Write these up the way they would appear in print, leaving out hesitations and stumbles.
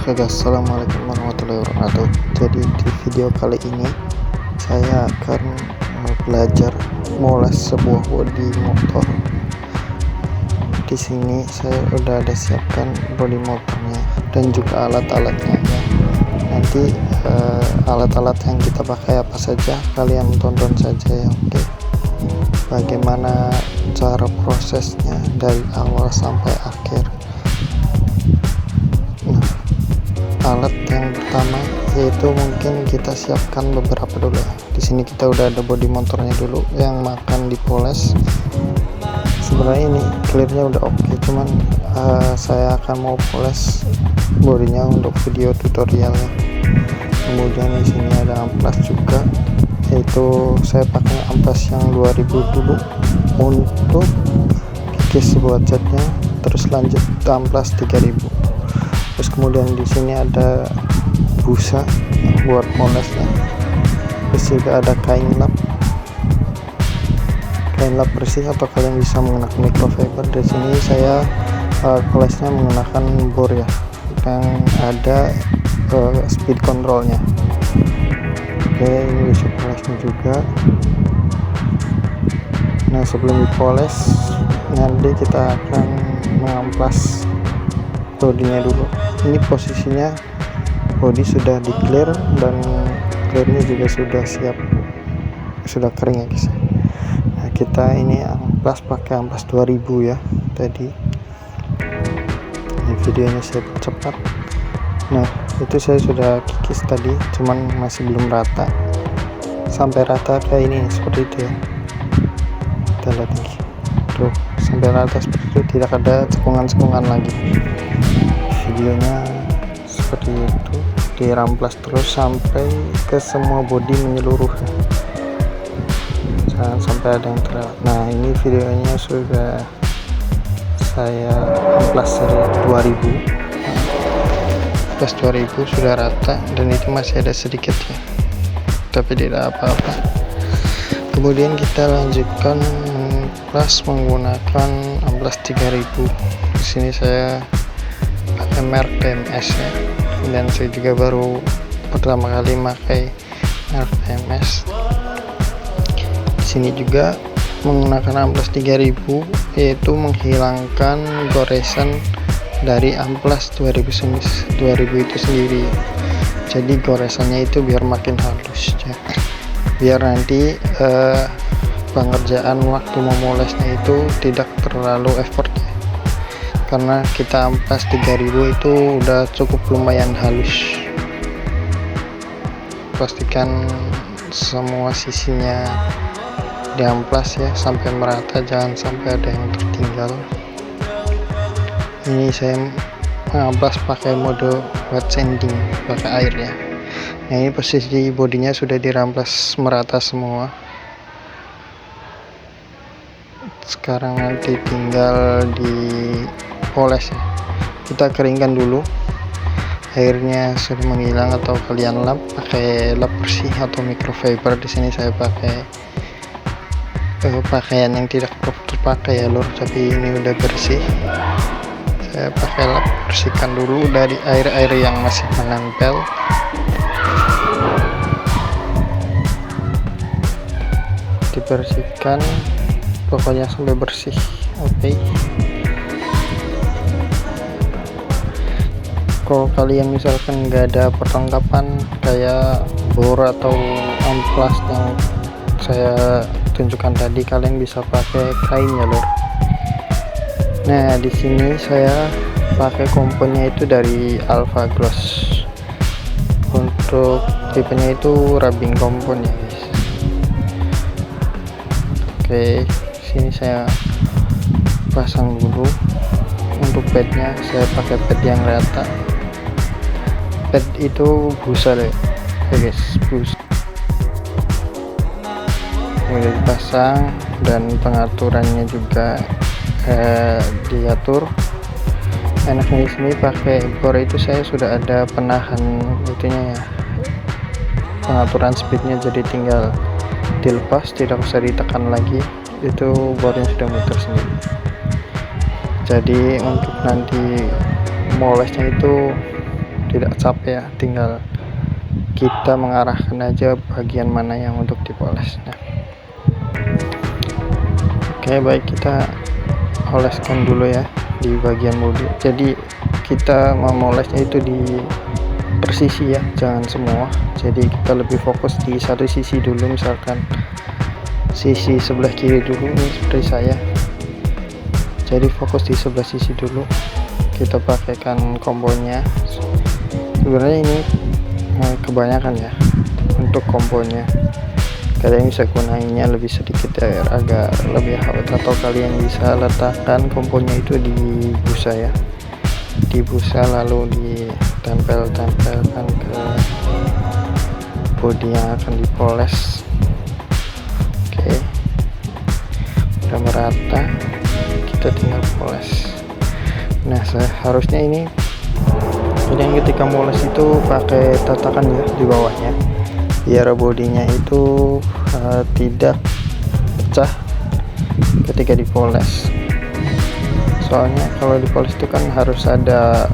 Oke guys, assalamualaikum warahmatullahi wabarakatuh. Jadi di video kali ini saya akan belajar moles sebuah bodi motor. Di sini saya udah ada siapkan bodi motornya dan juga alat-alatnya ya. Nanti alat-alat yang kita pakai apa saja, kalian tonton saja ya. Oke, bagaimana cara prosesnya dari awal sampai akhir. Alat yang pertama yaitu mungkin kita siapkan beberapa dulu ya. Di sini kita udah ada bodi motornya dulu yang makan dipoles. Sebenarnya ini clearnya udah oke, cuman saya akan mau poles bodinya untuk video tutorialnya. Kemudian di sini ada amplas juga, yaitu saya pakai amplas yang 2000 dulu untuk kikis buat catnya, terus lanjut amplas 3000. Terus kemudian di sini ada busa buat molesnya. Terus juga ada kain lap bersih, atau kalian bisa menggunakan microfiber. Di sini saya polesnya menggunakan bor ya, yang ada speed controlnya. Oke, ini bisa polesnya juga. Nah, sebelum dipoles nanti kita akan mengamplas bodinya dulu. Ini posisinya bodi sudah di clear dan clearnya juga sudah siap, sudah kering ya guys. Nah, kita ini amplas pakai amplas 2000 ya tadi. Ini videonya saya cepat. Nah, itu saya sudah kikis tadi, cuman masih belum rata. Sampai rata kayak ini seperti itu ya. Kita lihat nih, tuh sampai rata seperti itu, tidak ada cekungan-cekungan lagi. Videonya seperti itu, diramplas terus sampai ke semua bodi menyeluruh, jangan sampai ada yang terlewat. Nah, ini videonya sudah saya amplas dari 2000 plus 2000 sudah rata, dan itu masih ada sedikit ya, tapi tidak apa-apa. Kemudian kita lanjutkan amplas menggunakan amplas 3000. Di sini saya pakai merek TMS ya, dan saya juga baru pertama kali pakai merek TMS. Di sini juga menggunakan amplas 3000, yaitu menghilangkan goresan dari amplas 2000 itu sendiri. Jadi goresannya itu biar makin halus ya, biar nanti pengerjaan waktu memolesnya itu tidak terlalu effort ya. Karena kita amplas 3000 itu udah cukup lumayan halus. Pastikan semua sisinya diamplas ya sampai merata, jangan sampai ada yang tertinggal. Ini saya mengamplas pakai mode wet sanding, pakai air ya. Nah, ini posisi bodinya sudah diramplas merata semua. Sekarang nanti tinggal dipoles ya. Kita keringkan dulu, airnya sudah menghilang, atau kalian lap pakai lap bersih atau microfiber. Di sini saya pakai pakaian yang tidak terpakai ya lur, tapi ini udah bersih. Saya pakai lap, bersihkan dulu dari air-air yang masih menempel. Dibersihkan pokoknya sampai bersih. Oke. Kalau kalian misalkan nggak ada perlengkapan kayak bor atau amplas yang saya tunjukkan tadi, kalian bisa pakai kain ya lur. Nah, di sini saya pakai komponnya itu dari Alpha Gloss. Untuk tipenya itu rubbing kompon ya guys. Oke, sini saya pasang dulu. Untuk padnya saya pakai pad yang rata. Pad itu busa deh ya guys, busa. Kemudian dipasang, dan pengaturannya juga diatur. Enaknya di sini pakai bor itu saya sudah ada penahan itunya ya, pengaturan speednya, jadi tinggal dilepas, tidak usah ditekan lagi, itu bornya sudah muter sendiri. Jadi untuk nanti molesnya itu tidak capek ya, tinggal kita mengarahkan aja bagian mana yang untuk dipoles. Nah, oke, baik, kita oleskan dulu ya di bagian bodi. Jadi kita memolesnya itu di persisi ya, jangan semua. Jadi kita lebih fokus di satu sisi dulu, misalkan sisi sebelah kiri dulu nih seperti saya. Jadi fokus di sebelah sisi dulu, kita pakaikan kombonya. Sebenarnya ini kebanyakan ya untuk kombonya, kalian bisa gunainnya lebih sedikit ya, agak lebih awet, atau kalian bisa letakkan kombonya itu di busa ya, di busa lalu ditempel-tempelkan ke bodi yang akan dipoles. Oke, udah merata, kita tinggal poles. Nah, seharusnya ini kalian ketika moles itu pakai tatakan ya di bawahnya, biar bodinya itu tidak pecah ketika dipoles. Soalnya kalau dipoles itu kan harus ada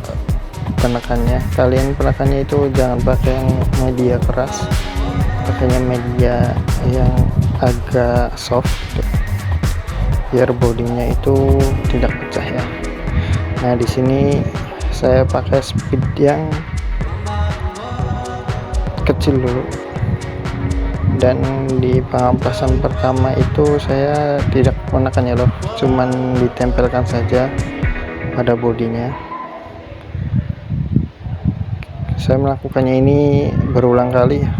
penekannya. Kalian penekannya itu jangan pakai yang media keras, pakainya media yang agak soft gitu, biar bodinya itu tidak pecah ya. Nah, di sini saya pakai speed yang kecil dulu, dan di pengamplasan pertama itu saya tidak menekannya loh, cuman ditempelkan saja pada bodinya. Saya melakukannya ini berulang kali ya,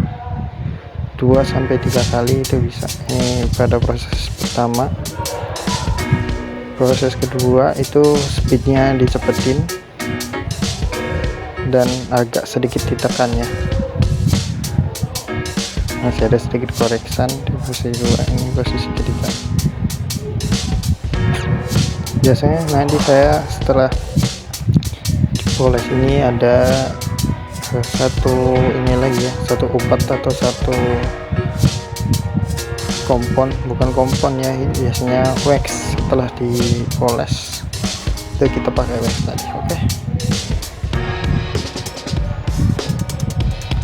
2-3 kali itu bisa. Ini pada proses pertama. Proses kedua itu speednya dicepetin dan agak sedikit ditekan ya. Masih ada sedikit koreksan di posisi 2, ini posisi ketiga. Biasanya nanti saya setelah dipoles ini ada satu ini lagi ya, satu upat atau satu kompon, bukan kompon ya, biasanya wax. Setelah dipoles itu kita pakai wax tadi. Oke,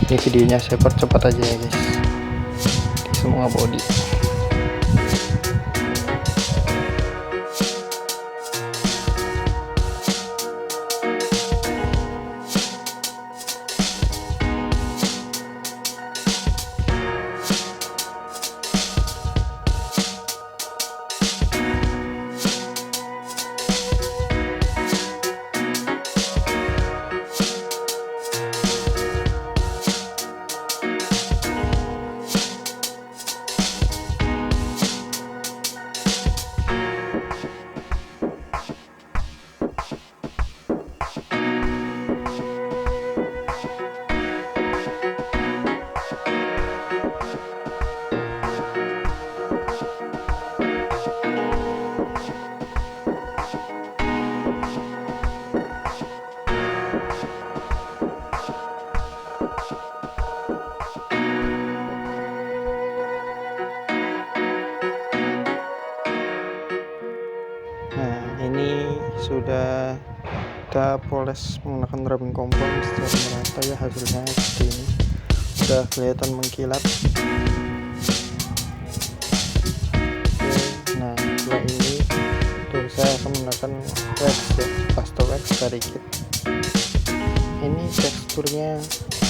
ini videonya saya percepat aja ya guys, di semua body. Nah, ini sudah kita poles menggunakan rubbing kompon secara merata ya, hasilnya seperti ini, sudah kelihatan mengkilat. Oke, nah setelah ini tuh saya akan menggunakan wax ya, pasta wax sedikit. Ini teksturnya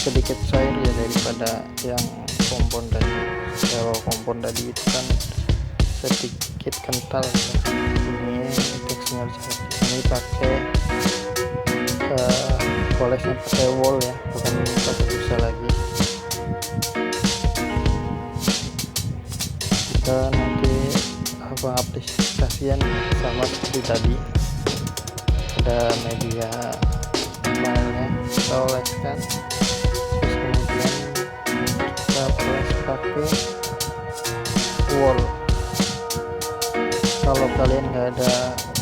sedikit cair ya daripada yang kompon tadi. Kalau kompon tadi itu kan sedikit kental ya. Ini teksturnya ini pakai polesnya pakai wol ya, bukan pakai busa lagi. Kita nanti aplikasian sama seperti tadi, ada media filenya kita oleskan, terus kemudian kita poles pakai wol. Kalau kalian nggak ada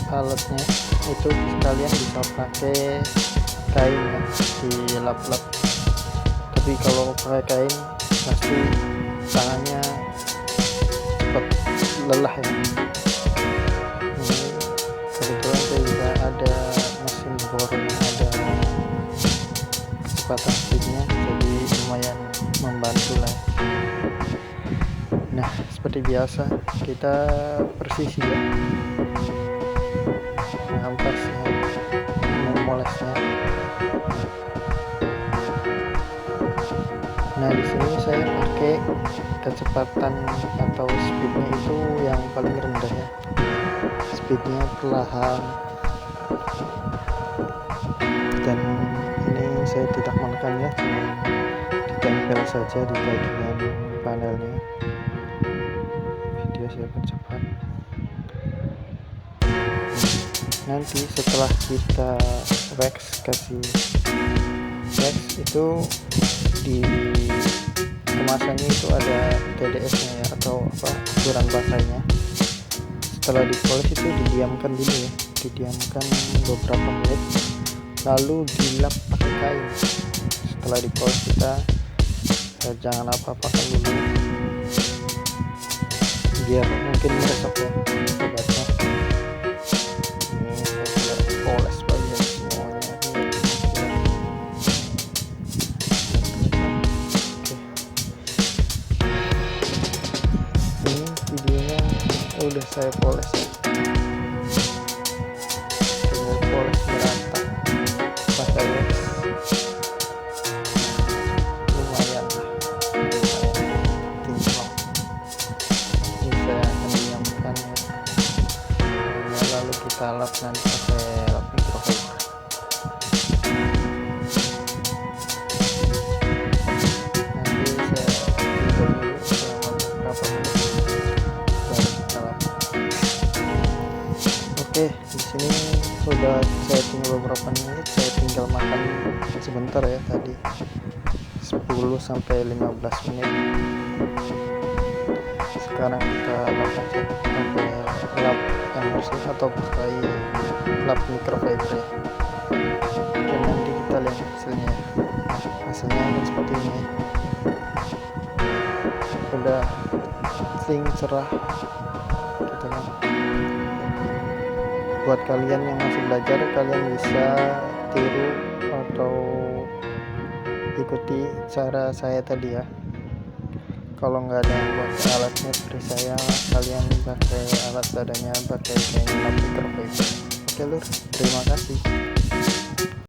alatnya, itu kalian bisa pakai kain ya, dilap-lap. Tapi kalau pakai kain pasti tangannya cepat lelah ya. Ini kebetulan saya juga ada mesin bor yang ada kecepatan speednya, jadi lumayan membantu lah. Nah, seperti biasa kita persisi ya, mengampasnya, memolesnya. Nah, di sini saya pakai kecepatan atau speednya itu yang paling rendah ya, speednya perlahan, dan ini saya tidak menekan ya, cuma ditempel saja di bagian panelnya. Video saya percepat. Nanti setelah kita wax, kasih wax, itu di kemasannya itu ada TDS nya ya, atau apa, ukuran basahnya. Setelah dipoles itu didiamkan dulu ya, didiamkan beberapa menit, lalu dilap pakai kain. Setelah dipoles kita jangan apa-apakan dulu biar mungkin meresap ya obatnya. Ini saya poles bagian semuanya. Oke, ini videonya udah saya poles ya, saya poles merata pakai wax. Lumayan lah, lumayan kinclong. Ini saya akan diamkan ya, lalu kita lap nanti pakai lap microfiber. Nanti saya tinggal dulu selama beberapa menit baru kita lap. Oke, di sini sudah saya tinggal beberapa menit, saya tinggal makan sebentar ya, tadi 10 sampai 15 menit. Sekarang kita lap aja pakai lap yang bersih atau pakai lap microfiber ya. Dan nanti kita lihat hasilnya. Hasilnya ini seperti ini. Udah clean, cerah gitu kan. Buat kalian yang masih belajar, kalian bisa tiru atau ikuti cara saya tadi ya. Kalau nggak ada yang buat alatnya seperti saya, kalian pakai alat seadanya, pakai kain lap microfiber. Oke lur, terima kasih.